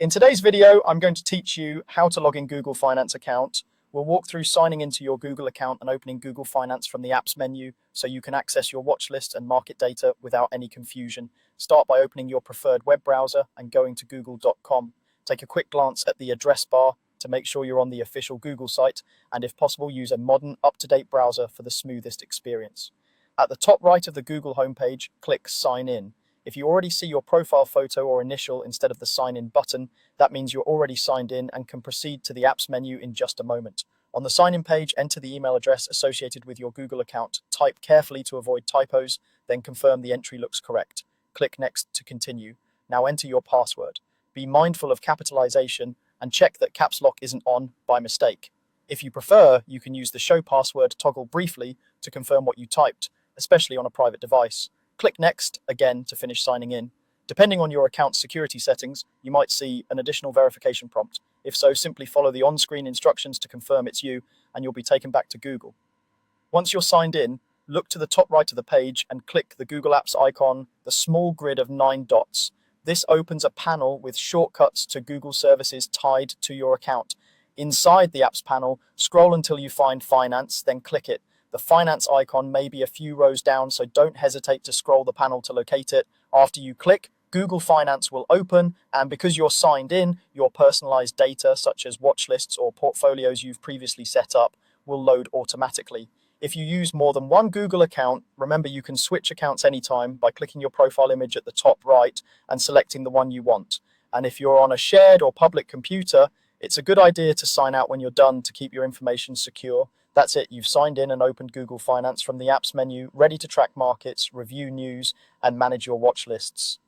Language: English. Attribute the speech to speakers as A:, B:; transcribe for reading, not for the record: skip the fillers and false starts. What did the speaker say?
A: In today's video, I'm going to teach you how to log in Google Finance account. We'll walk through signing into your Google account and opening Google Finance from the apps menu so you can access your watch list and market data without any confusion. Start by opening your preferred web browser and going to google.com. Take a quick glance at the address bar to make sure you're on the official Google site, and if possible, use a modern, up-to-date browser for the smoothest experience. At the top right of the Google homepage, click Sign In. If you already see your profile photo or initial instead of the sign in button, that means you're already signed in and can proceed to the apps menu in just a moment. On the sign in page, enter the email address associated with your Google account. Type carefully to avoid typos, then confirm the entry looks correct. Click Next to continue. Now enter your password. Be mindful of capitalization and check that caps lock isn't on by mistake. If you prefer, you can use the Show Password toggle briefly to confirm what you typed, especially on a private device. Click Next again to finish signing in. Depending on your account's security settings, you might see an additional verification prompt. If so, simply follow the on-screen instructions to confirm it's you, and you'll be taken back to Google. Once you're signed in, look to the top right of the page and click the Google Apps icon, the small grid of 9 dots. This opens a panel with shortcuts to Google services tied to your account. Inside the Apps panel, scroll until you find Finance, then click it. The Finance icon may be a few rows down, so don't hesitate to scroll the panel to locate it. After you click, Google Finance will open, and because you're signed in, your personalized data, such as watch lists or portfolios you've previously set up, will load automatically. If you use more than one Google account, remember you can switch accounts anytime by clicking your profile image at the top right and selecting the one you want. And if you're on a shared or public computer, it's a good idea to sign out when you're done to keep your information secure. That's it, you've signed in and opened Google Finance from the apps menu, ready to track markets, review news, and manage your watch lists.